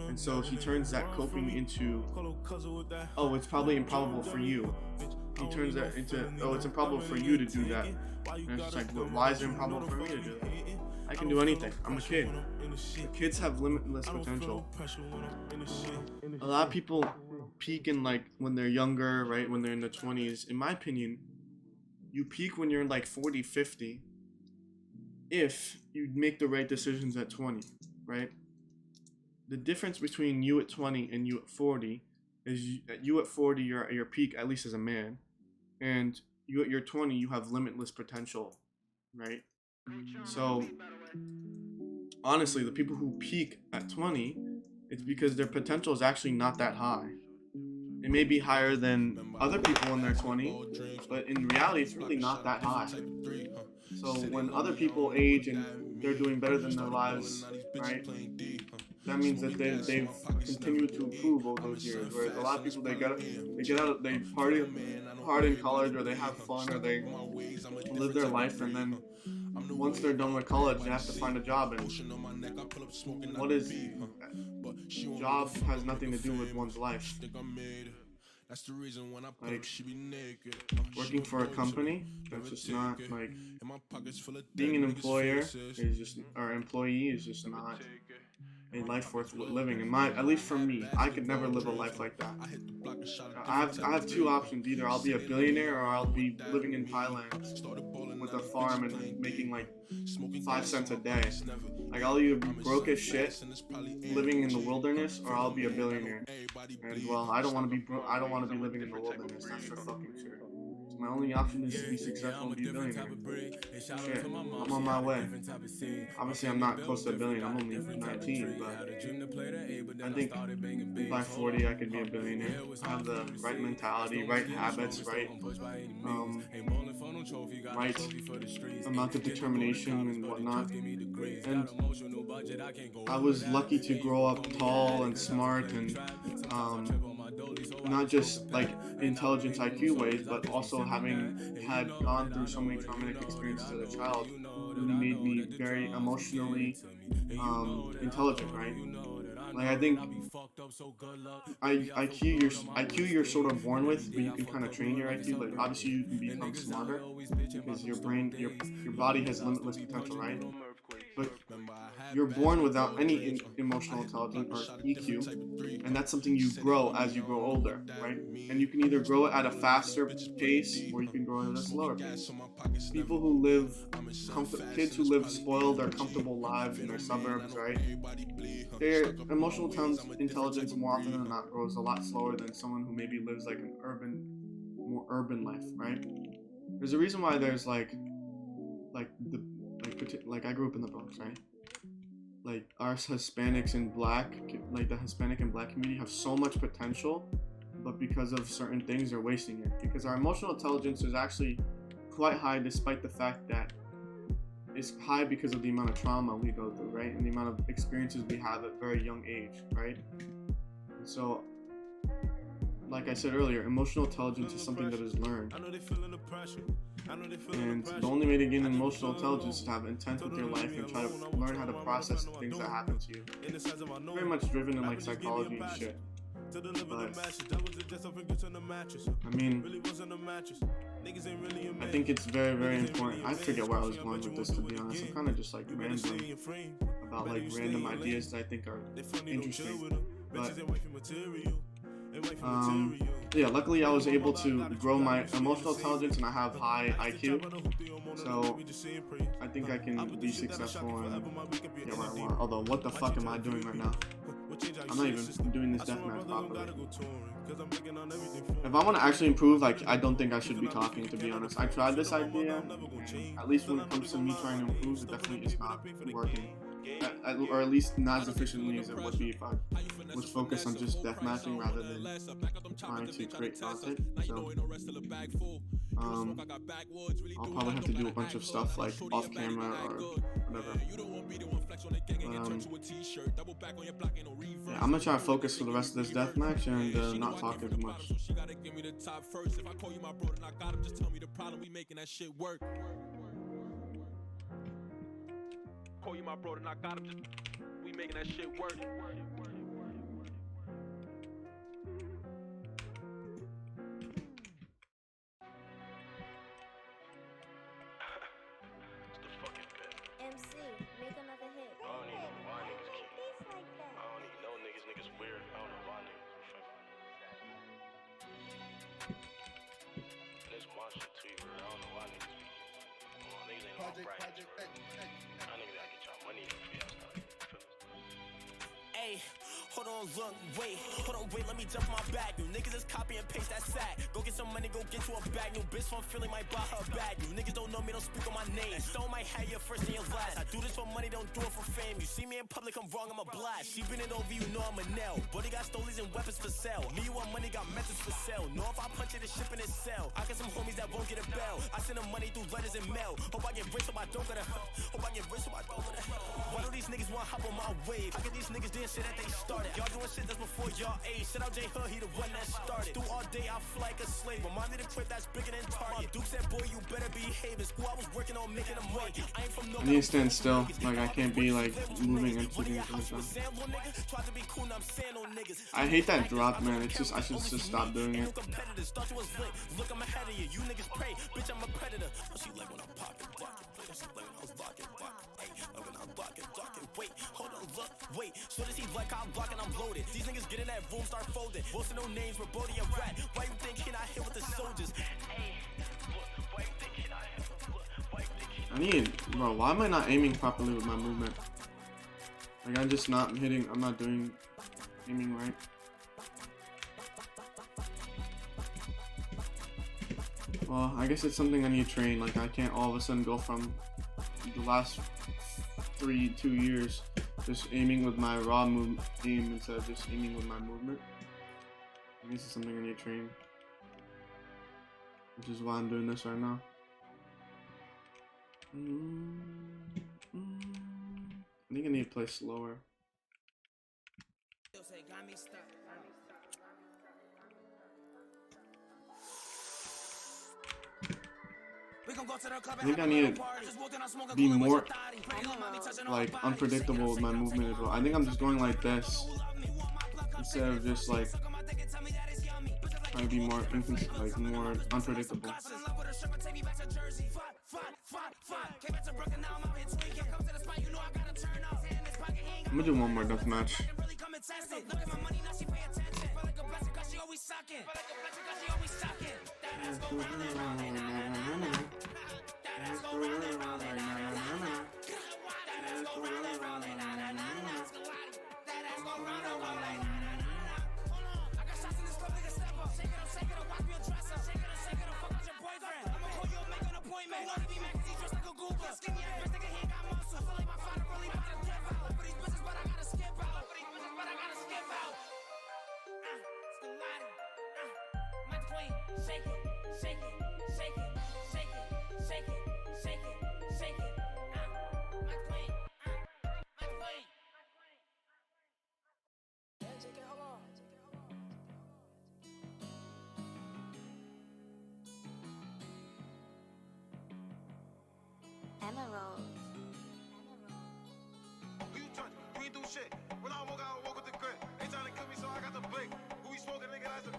And so he turns that coping into, oh, it's probably improbable for you. He turns that into, oh, it's improbable for you to do that. And it's just like, well, why is it improbable for me to do that? I can do anything. I'm a kid. The kids have limitless potential. A lot of people peak in like when they're younger, right? When they're in the 20s. In my opinion, you peak when you're like 40, 50. if you make the right decisions at 20, right? The difference between you at 20 and you at 40 is you at 40 you're at your peak, at least as a man, and you at your 20 you have limitless potential, right? So honestly, the people who peak at 20, it's because their potential is actually not that high. It may be higher than other people in their 20, but in reality, it's really not that high. So when other people age and they're doing better than their lives, right? That means that they've continued to improve over those years. Whereas a lot of people, they get out, they party hard in college, or they have fun, or they live their life, and then once they're done with college, they have to find a job. And what is job has nothing to do with one's life. Like working for a company, that's just not like being an employer is just, or employee is just not a life worth living. In my, at least for me, I could never live a life like that. I have two options: either I'll be a billionaire or I'll be living in Thailand with a farm and making like 5 cents a day. Like I'll either be broke as shit, living in the wilderness, or I'll be a billionaire. And well, I don't want to be broke. I don't want to be living in the wilderness. That's for fucking sure. So my only option is to be successful and be a billionaire. Shit, I'm on my way. Obviously, I'm not close to a billion. I'm only 19, but I think by 40 I could be a billionaire. I have the right mentality, right habits, right amount of determination and whatnot. And I was lucky to grow up tall and smart and not just like intelligence IQ ways, but also having had gone through so many traumatic experiences as a child really made me very emotionally intelligent, right? Like I think IQ you're sort of born with, but you can kind of train your IQ. Like obviously you can become smarter because your brain, your body has limitless potential, right? But you're born without any emotional intelligence or EQ, and that's something you grow as you grow older, right? And you can either grow it at a faster pace or you can grow it at a slower pace. People who live, kids who live spoiled or comfortable lives in their suburbs, right? Their emotional intelligence more often than not grows a lot slower than someone who maybe lives like an more urban life, right? There's a reason why there's like I grew up in the Bronx, right? Like our Hispanics and Black, like the Hispanic and Black community have so much potential, but because of certain things, they're wasting it. Because our emotional intelligence is actually quite high, despite the fact that it's high because of the amount of trauma we go through, right? And the amount of experiences we have at a very young age, right? And so, like I said earlier, emotional intelligence is something that is learned. And the only way to gain emotional intelligence is to have intent with your life and try to learn how to process the things that happen to you. Very much driven in like psychology and shit. But I mean, I think it's very, very important. I forget where I was going with this, to be honest. I'm kind of just like rambling about like random ideas that I think are interesting. But yeah, luckily I was able to grow my emotional intelligence and I have high IQ, so I think I can be successful and get where I want. Although, what the fuck am I doing right now? I'm not even doing this deathmatch properly. If I want to actually improve, like, I don't think I should be talking, to be honest. I tried this idea, at least when it comes to me trying to improve, it definitely is not working. Or at least not as efficiently as it would be if I was focused on just deathmatching rather than trying to create content. So I'll probably have to do a bunch of stuff like off camera or whatever. Yeah, I'm gonna try to focus for the rest of this deathmatch and not talk as much. Call you my bro, and I got him. Just we making that shit work. It's the fucking bit. MC, make another hit. I don't even know why niggas keep beats like that. I don't even know niggas weird. I don't know why niggas. And it's my shit too, but I don't know why niggas be. Niggas ain't Hey, hold on, look, wait, hold on, wait, let me jump my bag. You niggas just copy and paste that sack. Go get some money, go get you a bag. New bitch from Philly might buy her bag. You niggas don't know me, don't speak on my name. Stone might have your first and your last. I do this for money, don't do it for fame. You see me in public, I'm wrong, I'm a blast. She been it over, you know I'm a nail. Buddy got stolies and weapons for sale. Me, you want money, got methods for sale. Know if I punch it, it's shipping and sell. I got some homies that won't get a bell. I send them money through letters and mail. Hope I get rich, hope I don't go to hell. Hope I get rich, hope I don't go to hell. Why do these niggas want hop on my wave? I get these niggas doing shit that they started. Y'all doing shit that's before y'all age. Shout out J Hood, he the one that started. Do all day, I fly like a slave. Remind me the crib that's bigger than Target. Duke said, boy, you better behave. In school, I was working on making a market. I ain't from no. I need to stand still. Like, I can't be like moving and shooting into myself. I hate that drop, man. It's just, I should just stop doing it. Look, I'm ahead of you. You niggas pray. Bitch, I'm a predator. She like when I'm pocket blocking. She like when I was blocking. Hey, like when I'm blocking. Wait, hold on, look, wait. So does he like how I'm blocking? I'm loaded. These niggas get in that room, start folding. Most of no names, but Bodie a rat. Why you think he not here with the soldiers? Hey, look, why you think he not here? Why you think he not here? Bro, why am I not aiming properly with my movement? Like, I'm just not hitting, I'm not doing aiming right. Well, I guess it's something I need to train. Like, I can't all of a sudden go from the last 2 years just aiming with my raw aim instead of just aiming with my movement. I guess it's something I need to train, which is why I'm doing this right now. I think I need to play slower. I think I need to be more like unpredictable with my movement as well. I think I'm just going like this instead of just like trying to be more more unpredictable. I'm gonna do one more death match. Shake it, shake it, shake it, shake it, shake it, shake it, shake it. My queen, my queen. Emerald. Who you touch? You ain't do shit. When I walk with the grip. They tryna kill me, so I got the blick. Who we smoking, nigga? That's a.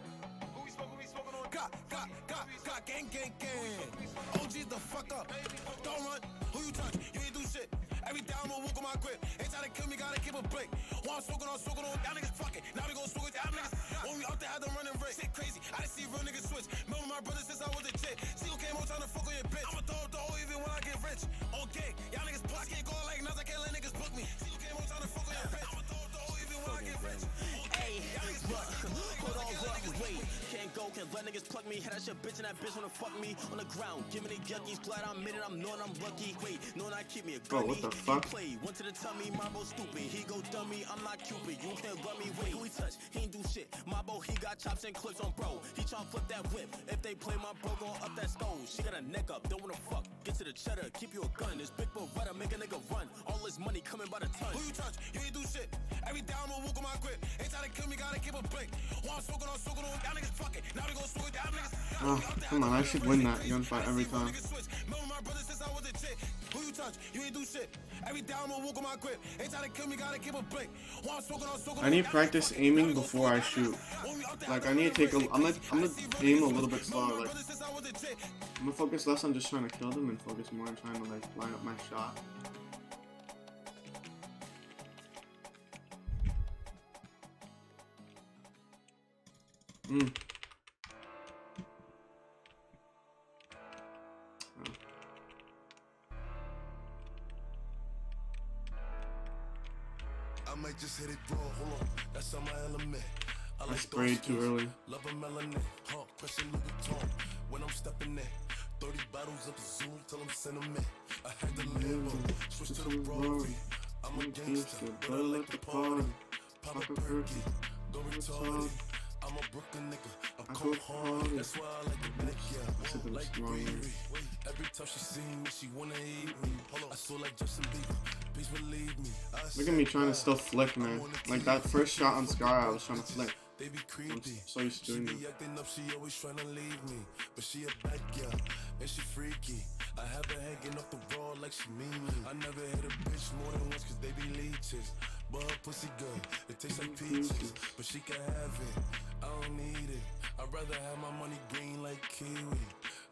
Who we smoking on? Got, gang. OG's the fuck up. Don't run. Who you touch? You ain't do shit. Every day I'ma walk on my grip. They tryna kill me, gotta keep a blick. While I'm smoking on. Y'all niggas fucking. Now we gon' smoke with y'all niggas. When we out there, had them running red. Shit crazy. I done see real niggas switch. Remember my brother since I was a chick. See who came home tryna fuck on your bitch. I'ma throw up the hole even when I get rich. Okay, y'all niggas block. Can't go like nuts. I can't let niggas book me. See who came home tryna fuck on your bitch. I'ma throw up the hole even when I get rich. Hey, look, hold on, look, wait. Can't go, can't let niggas plug me. Hit that shit, bitch, and that bitch wanna fuck me on the ground. Give me the yuckies, glad I'm in it. I'm knowing I'm lucky. Wait, knowing I keep me a Bro, what the fuck? Play, went to the tummy, Marbo stupid. He go dummy, I'm not Cupid. You can't run me. Wait, who he touch? He ain't do shit. Marbo, he got chops and clips on bro. He tryna flip that whip. If they play my bro, gon' up that stove. She got a neck up, don't wanna fuck. Get to the cheddar, keep you a gun. This big Beretta make a nigga run. All this money coming by the ton. Who you touch? You ain't do shit. Every day I'ma walk on my grip. They tryna kill me, gotta keep a blick. While I'm smoking on. Y'all niggas fucking. Now we gon' smoke with y'all niggas. Oh, come on, I should win that gunfight every time. Remember my brother since I was a chick. Who you touch? You ain't do shit. Every day I'ma walk on my grip. They tryna kill me, gotta keep a blick. While I'm smoking on. I need to practice aiming before I shoot. Like, I need to take I'm gonna aim a little bit slower. Like, I'm gonna focus less on just trying to kill them and focus more on trying to like line up my shot. might just hit it raw. Hold on, that's on my element. I sprayed too early. Love a melanin, huh? Pressure Louis Vuitton. When I'm stepping in, 30 bottles of the Zoom till I'm sentiment. I had the Lambo, switch to the Rory. I'm a gangster, but I like to party. Pop a perky, go retarded. I'm a Brooklyn nigga, I go hard. That's why I like the black, yeah. Like Riri. Every time she see me, she wanna eat me. I saw like Justin Bieber, please believe me. Look at me trying to still flick, man. Like that first shot on Scar, I was trying to flick. They be creepy. I'm so used to doing She that. be acting up, she always trying to leave me. But she a bad girl, and she freaky. I have her hanging off the wall like she mean me. I never hit a bitch more than once, cause they be leeches. But her pussy good, it tastes like peaches. But she can have it, I don't need it. I'd rather have my money green like kiwi.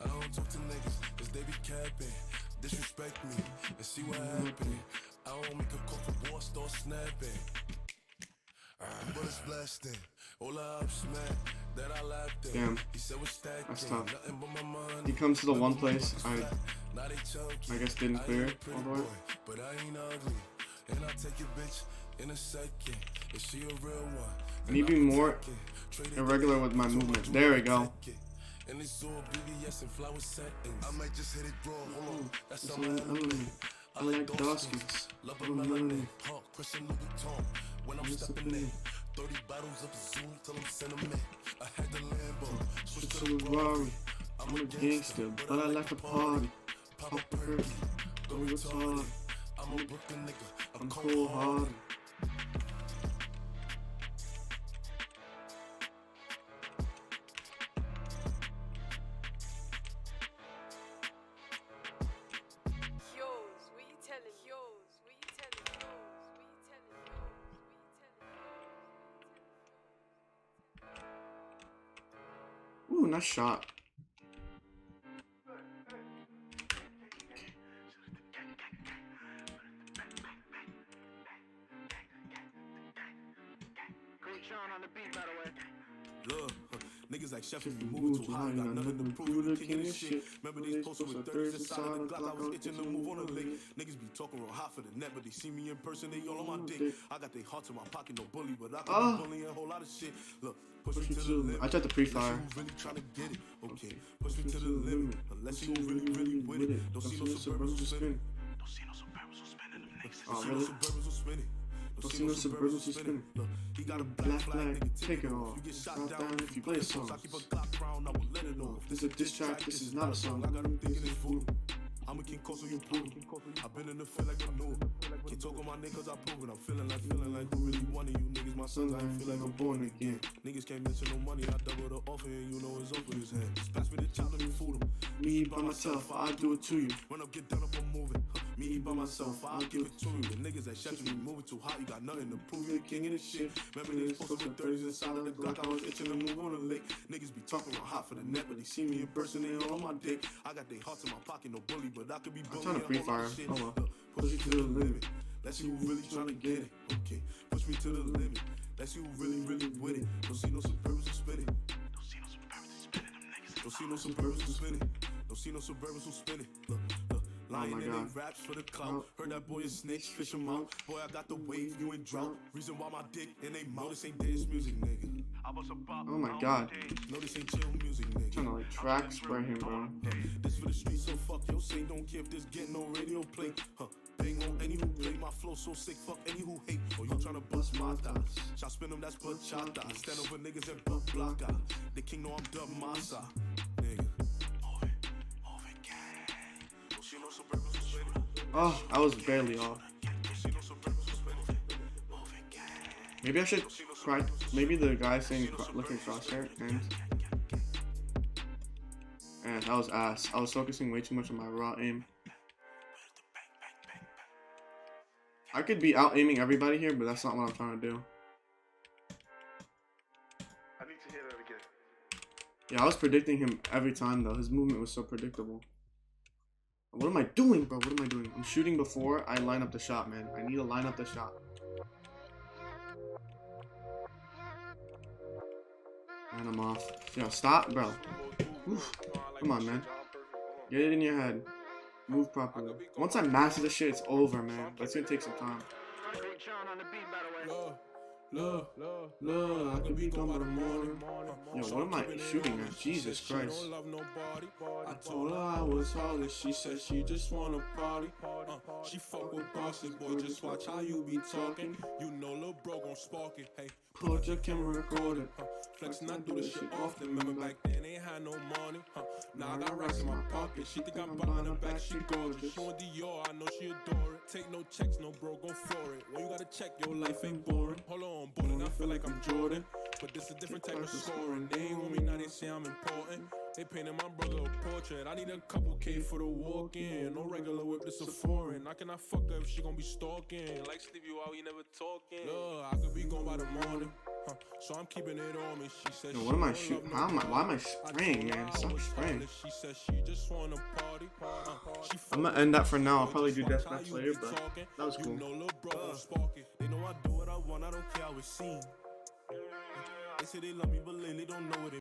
I don't talk to niggas, cause they be capping. Disrespect me, and see what happen. I don't make a call for war, start snapping. Bullets blasting, all I up smack that I laughed at. Damn, He said we're stacking, that's tough. nothing but my money. He comes to the one place Now they I guess didn't clear all the way. but I ain't ugly, and I'll take your bitch in a second. Is she a real one? I need to be more irregular with my movement. There we go. And it's all BBS and flower settings. I might just hit it raw. Hold on, that's It's on my an element. element. I like Doskins. Love a melanin, huh? Christian Louis Vuitton. When I'm stepping in, 30 bottles of the Zoom till I'm sentiment. I had the Lambo, switch to the Rory. I'm a gangster, but I like to party. Pop a perky, go retarded. I'm a Brooklyn nigga, I'm cold hearted. Yours, what you telling? Yours, what you telling? Yours, what you telling? Yours, what you telling? Ooh, nice shot. Look, niggas like Chef, if you move too high, you got nothing to prove. You the king of shit. Remember these posters with 30s inside of the Glock. I was itching to move on the lake. Niggas be talking real hot for the net, but they see me in person, they all on my dick. I got their hearts in my pocket, no bully, but I can be bullying a whole lot of shit. Look, push me to the limit. I tried to pre-fire. Unless you really trying to get it, okay. Push me to the limit. Unless you really with it. Don't see no Suburbans who spinning. Don't see no Suburbans who spinning them niggas. Oh, Don't see no really? Suburbans who spinning. Don't see no Suburbans who spinning. Look, he got a Black flag, take it off. You get shot Drop down down if you play songs. I keep a Glock round, I will let it off. This is a diss track, this is not a song. I got him thinking it's voodoo. I'm a king coast, so you prove it. I've been in the field like I know it. Can't talk on my niggas, I prove it. I'm feeling like who really wanted you niggas. My sons, I feel like I'm born again. Niggas can't mention no money, I double the offer, and you know it's over his hand. Just pass me the chop, let me fool him. Me by myself, I do it to you. When I get done up, I'm moving. Me by myself, I'll give it to you. The niggas that shut you, moving too hot, you got nothing to prove. You're the king of this shit. Remember these posters with 30s inside of the Glock. I was itching to move on the lake. Niggas be talking real hot for the net, but they see me in person, they all on my dick. I got their hearts in my pocket, no bully, but I could be bullying. trying to pre-fire. Oh well. Push me to the limit. Let's see who really trying to get it. Okay, push me to the limit. Let's see who really with it. Don't see no Suburbans who spin it. Don't see no Suburbans who spinning them niggas. Don't see no Suburbans who spin it. Don't see no Suburbans who spin it. Look. Lying in God. they raps for the clout. Heard that boy is snakes, fish him out. Boy, I got the wave, you in drought. Reason why my dick in they mouth. This ain't dance music, nigga. Oh my god. No, this ain't chill music, nigga. Trying to like track spray him, bro. This for the streets, so fuck yo say. Don't care if this get no radio play. Bang on any who play my flow so sick. Fuck any who hate. Or you tryna bust my thighs. Shot spin them, that's bachata. I stand over niggas and butt blocker. The king know I'm dub massa. Nigga. Move it, gang. Don't see no Suburbans who spin it. Oh, I was barely off. Don't see no Suburbans who spin it. Move it, gang. Maybe I should try. Maybe the guy saying look at crosshair and. And that was ass. I was focusing way too much on my raw aim. I could be out aiming everybody here, but that's not what I'm trying to do. I need to hear that again. Yeah, I was predicting him every time though. His movement was so predictable. What am I doing, bro? What am I doing? I'm shooting before I line up the shot, man. I need to line up the shot. And I'm off. Yo, stop, bro. Oof. Come on, man. Get it in your head. Move properly. Once I master this shit, it's over, man. But it's gonna take some time. Love, I could be gone by the morning. Yo, what am I shooting at? Jesus Christ. I told her I was heartless, she said she just wanna party. She fuck with bosses, boy, just watch how you be talking. You know lil' bro gon' spark it, hey. Pull out your camera, record it. Flex and I do this shit often, remember back then ain't had no money. Now I got racks in my pocket, she think I'm behind her back, she gorgeous. She want Dior, I know she adore it. Take no checks, no bro gon' floor it. When you gotta check, your life ain't boring. Hold on, boy, and I feel like I'm Jordan. But this a different type of scoring. They ain't want me, now they say I'm important. They painted my brother a portrait. I need a couple K for the walk-in. No regular whip, this a foreign. I cannot fuck her if she gon' be stalking. Like Stevie while we never talking. Look, I could be gone by the morning. So I'm keeping it on me. She said Yo, she what am I don't shooting? love Why am I nobody. spraying, man? Stop spraying. She said she just wanna party. I'm gonna end that for now. I'll probably do deathmatch later, but that was You cool. know lil' bro gon' spark it. They know I do what I want, I don't care how it's seen. They say they love me, but lately don't know what it